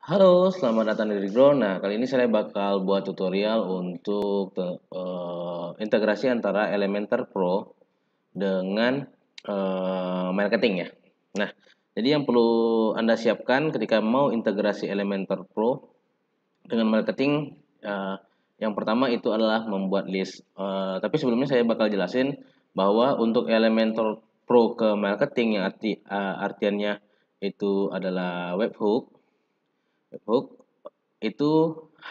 Halo, selamat datang di Grow. Nah, kali ini saya bakal buat tutorial untuk integrasi antara Elementor Pro dengan marketing ya. Nah, jadi yang perlu Anda siapkan ketika mau integrasi Elementor Pro dengan marketing, yang pertama itu adalah membuat list. Tapi sebelumnya saya bakal jelasin bahwa untuk Elementor Pro ke marketing yang artiannya itu adalah webhook. Webhook itu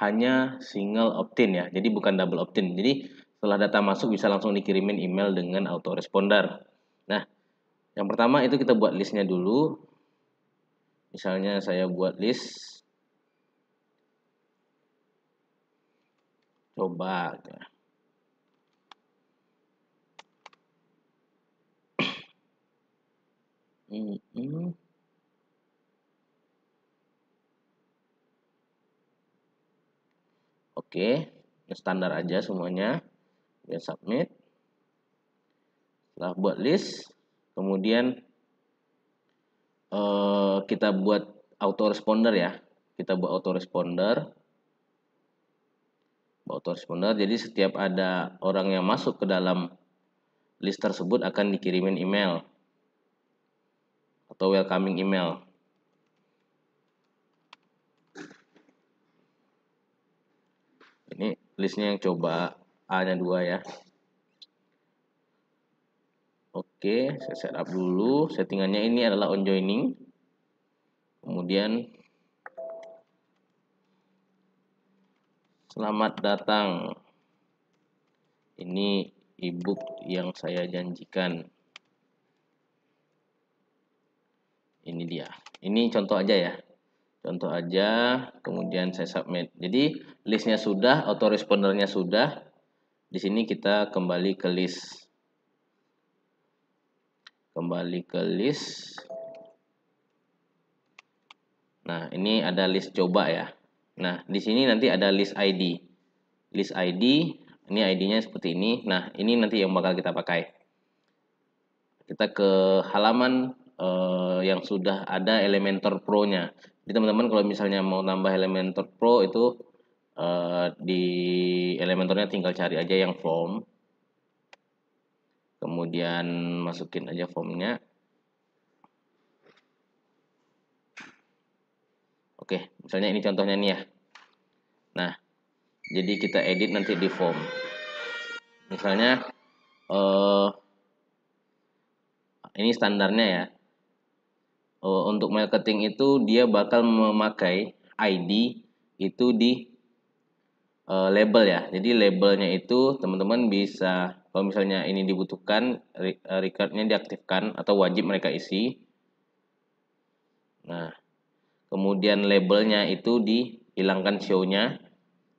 hanya single opt-in ya, jadi bukan double opt-in. Jadi setelah data masuk bisa langsung dikirimin email dengan autoresponder. Nah, yang pertama itu kita buat listnya dulu. Misalnya saya buat list, coba. Oke, standar aja semuanya. Ya submit. Setelah buat list, kemudian kita buat autoresponder ya. Kita buat autoresponder. Jadi setiap ada orang yang masuk ke dalam list tersebut akan dikirimin email atau welcoming email. Ini listnya yang coba A-nya 2 ya. Oke, saya setup dulu. Settingannya ini adalah on joining. Kemudian selamat datang. Ini ebook yang saya janjikan. Ini dia. Ini contoh aja ya. Contoh aja, kemudian saya submit. Jadi listnya sudah, autorespondernya sudah. Di sini kita kembali ke list. Nah, ini ada list coba ya. Nah, di sini nanti ada list ID. List ID, ini ID-nya seperti ini. Nah, ini nanti yang bakal kita pakai. Kita ke halaman yang sudah ada Elementor Pro-nya. Jadi teman-teman kalau misalnya mau nambah Elementor Pro itu di Elementornya tinggal cari aja yang form. Kemudian masukin aja formnya. Oke, misalnya ini contohnya nih ya. Nah, jadi kita edit nanti di form. Misalnya ini standarnya ya. Untuk marketing itu dia bakal memakai ID itu di label ya. Jadi labelnya itu teman-teman bisa kalau misalnya ini dibutuhkan recordnya diaktifkan atau wajib mereka isi. Nah, kemudian labelnya itu dihilangkan show-nya.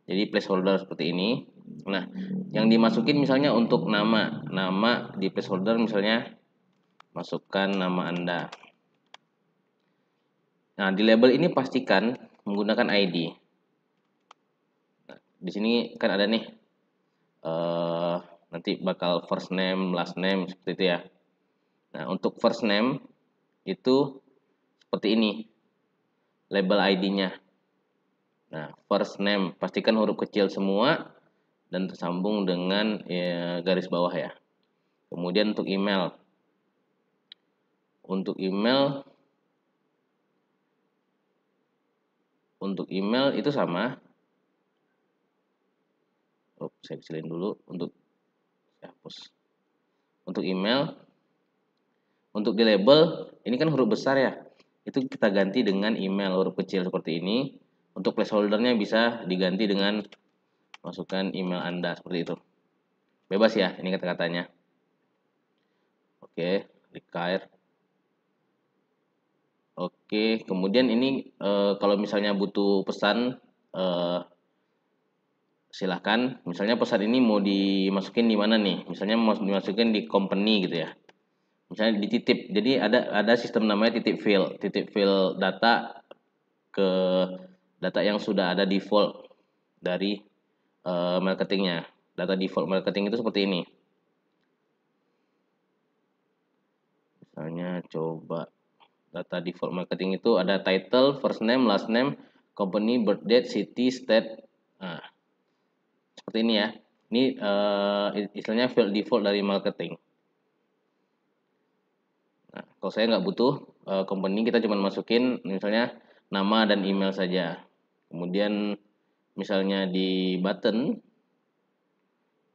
Jadi placeholder seperti ini. Nah, yang dimasukin misalnya untuk nama di placeholder misalnya masukkan nama Anda. Nah, di label ini pastikan menggunakan ID. Nah, di sini kan ada nih nanti bakal first name, last name seperti itu ya. Nah, untuk first name itu seperti ini label ID-nya. Nah, first name pastikan huruf kecil semua dan tersambung dengan garis bawah ya. Kemudian untuk email. Untuk email itu sama. Saya kecilin dulu untuk saya hapus. Untuk email, untuk di label ini kan huruf besar ya. Itu kita ganti dengan email huruf kecil seperti ini. Untuk placeholdernya bisa diganti dengan masukkan email Anda seperti itu. Bebas ya ini kata-katanya. Oke, require. Oke, kemudian ini kalau misalnya butuh pesan silahkan. Misalnya pesan ini mau dimasukin di mana nih? Misalnya mau dimasukin di company gitu ya. Misalnya dititip. Jadi ada sistem namanya titip fill data ke data yang sudah ada default dari marketingnya. Data default marketing itu seperti ini. Misalnya coba data default marketing itu ada title, first name, last name, company, birth date, city, state. Nah, seperti ini ya. Ini istilahnya field default dari marketing. Nah, kalau saya nggak butuh company, kita cuma masukin misalnya nama dan email saja. Kemudian misalnya di button,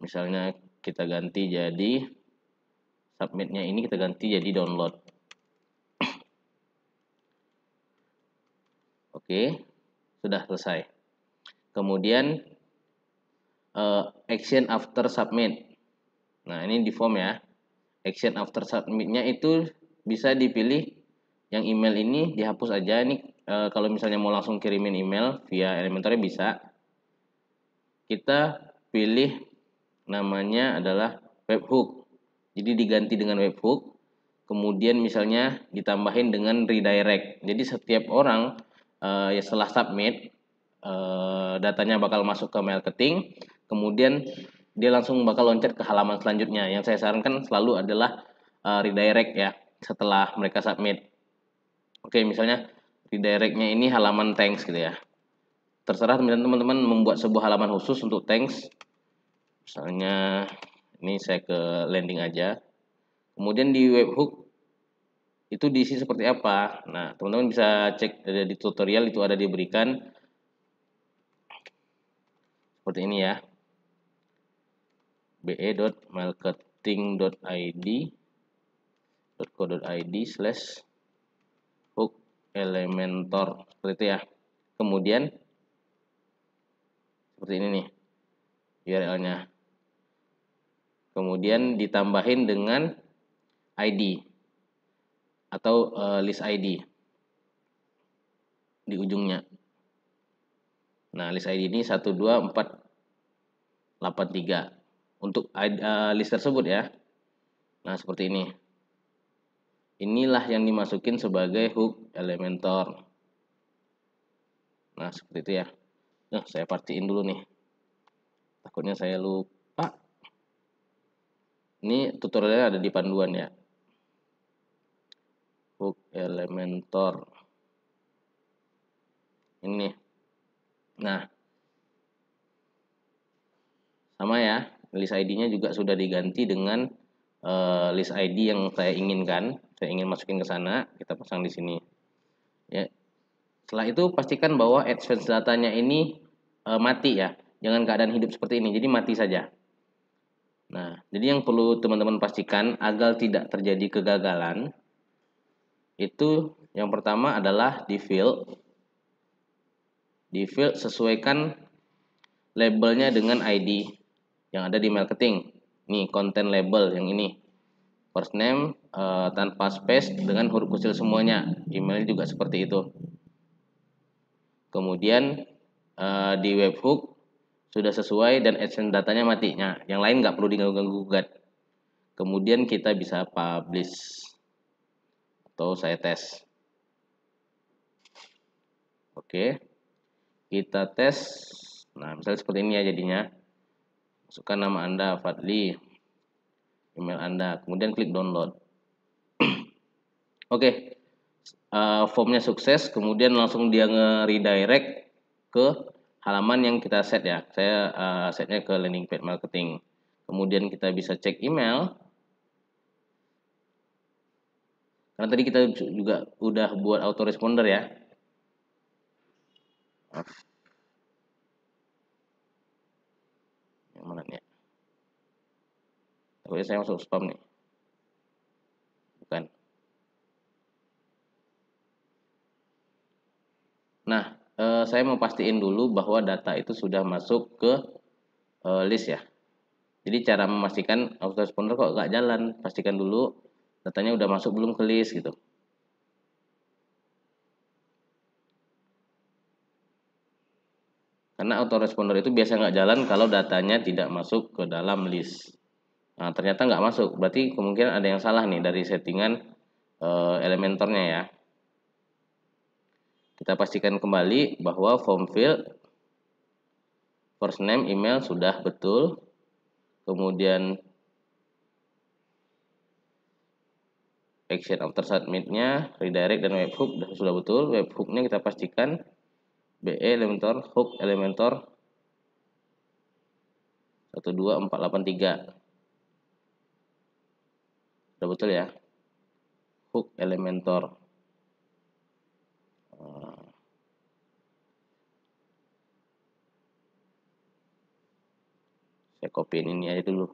misalnya kita ganti jadi submitnya ini kita ganti jadi download. Oke, sudah selesai. Kemudian action after submit. Nah, ini di form ya. Action after submitnya itu bisa dipilih yang email ini dihapus aja. Ini kalau misalnya mau langsung kirimin email via Elementor bisa. Kita pilih namanya adalah webhook. Jadi diganti dengan webhook. Kemudian misalnya ditambahin dengan redirect. Jadi setiap orang ya setelah submit datanya bakal masuk ke marketing. Kemudian dia langsung bakal loncat ke halaman selanjutnya. Yang saya sarankan selalu adalah redirect ya setelah mereka submit. Oke, misalnya redirectnya ini halaman thanks gitu ya. Terserah teman-teman membuat sebuah halaman khusus untuk thanks. Misalnya ini saya ke landing aja. Kemudian di webhook itu diisi seperti apa. Nah, teman-teman bisa cek di tutorial itu ada diberikan seperti ini ya. be.marketing.id.co.id/hook Elementor seperti itu ya. Kemudian seperti ini nih URL-nya. Kemudian ditambahin dengan ID atau list ID di ujungnya. Nah, list ID ini 12483 untuk list tersebut ya. Nah, seperti ini. Inilah yang dimasukin sebagai hook Elementor. Nah, seperti itu ya. Nah, saya partiin dulu nih. Takutnya saya lupa. Ini tutorialnya ada di panduan ya. Hook Elementor. Ini. Nah, sama ya. List ID-nya juga sudah diganti dengan list ID yang saya inginkan. Saya ingin masukin ke sana, kita pasang di sini. Ya. Setelah itu pastikan bahwa AdSense datanya ini mati ya. Jangan keadaan hidup seperti ini. Jadi mati saja. Nah, jadi yang perlu teman-teman pastikan agar tidak terjadi kegagalan itu yang pertama adalah di field sesuaikan labelnya dengan ID yang ada di marketing. Nih, content label yang ini. First name tanpa space dengan huruf kecil semuanya. Emailnya juga seperti itu. Kemudian di webhook sudah sesuai dan AdSense datanya mati. Nah, yang lain nggak perlu diganggu-gugat. Kemudian kita bisa publish atau saya tes. Oke, kita tes. Nah, misalnya seperti ini ya jadinya. Masukkan nama Anda, Fadli, email Anda, kemudian klik download. Oke, formnya sukses, kemudian langsung dia nge-redirect ke halaman yang kita set ya. Saya setnya ke landing page marketing. Kemudian kita bisa cek email. Karena tadi kita juga udah buat autoresponder ya. Yang mana nih? Takutnya saya masuk spam nih. Bukan. Nah, saya mau pastiin dulu bahwa data itu sudah masuk ke list ya. Jadi cara memastikan autoresponder kok nggak jalan, pastikan dulu datanya udah masuk belum ke list gitu. Karena autoresponder itu biasa nggak jalan kalau datanya tidak masuk ke dalam list. Nah, ternyata nggak masuk, berarti kemungkinan ada yang salah nih dari settingan Elementornya ya. Kita pastikan kembali bahwa form field first name, email sudah betul. Kemudian action after submitnya, redirect dan webhook sudah betul. Webhooknya kita pastikan BE Elementor, hook Elementor 12483. Udah betul ya? Hook Elementor. Saya copyin ini aja dulu.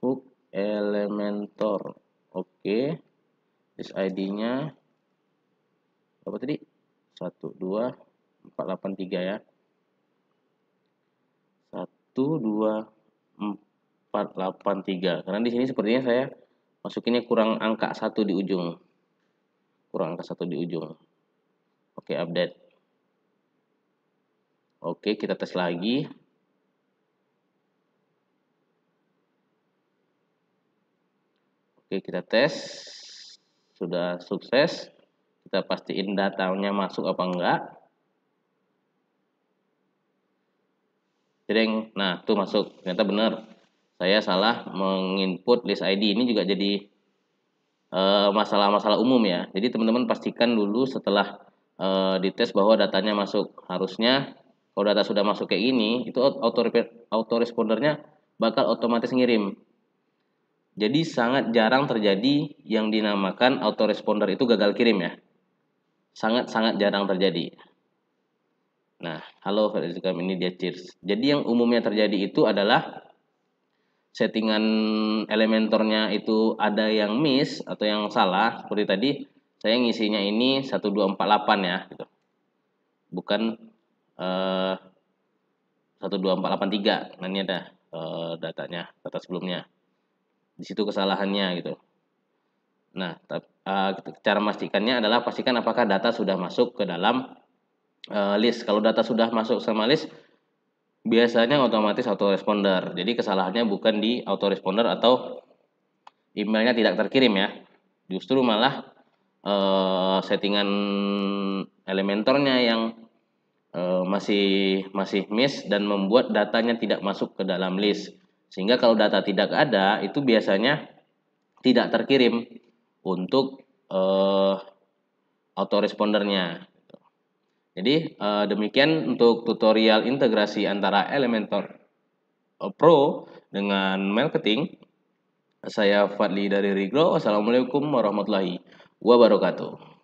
Hook Elementor. Oke. List ID-nya berapa tadi? 12483 ya. 12483. Karena di sini sepertinya saya masukinnya kurang angka 1 di ujung. Kurang angka 1 di ujung. Oke, update. Oke, kita tes lagi. Oke, kita tes. Sudah sukses. Kita pastiin datanya masuk apa enggak. Jreng. Nah, tuh masuk. Ternyata benar. Saya salah menginput list ID. Ini juga jadi masalah-masalah umum ya. Jadi teman-teman pastikan dulu setelah dites bahwa datanya masuk. Harusnya kalau data sudah masuk kayak gini, itu autorespondernya bakal otomatis ngirim. Jadi sangat jarang terjadi yang dinamakan autoresponder itu gagal kirim ya. Sangat-sangat jarang terjadi. Nah, halo Instagram, ini dia Cheers. Jadi yang umumnya terjadi itu adalah settingan elementornya itu ada yang miss atau yang salah. Seperti tadi saya ngisinya ini 1248 ya gitu. Bukan 12483. Nah, ini ada datanya, data sebelumnya. Di situ kesalahannya gitu. Nah, cara memastikannya adalah pastikan apakah data sudah masuk ke dalam list. Kalau data sudah masuk sama list, biasanya otomatis autoresponder. Jadi kesalahannya bukan di autoresponder atau emailnya tidak terkirim ya. Justru malah settingan elementornya yang masih miss dan membuat datanya tidak masuk ke dalam list. Sehingga kalau data tidak ada, itu biasanya tidak terkirim untuk autorespondernya. Jadi demikian untuk tutorial integrasi antara Elementor Pro dengan marketing. Saya Fadli dari Regrow. Wassalamualaikum warahmatullahi wabarakatuh.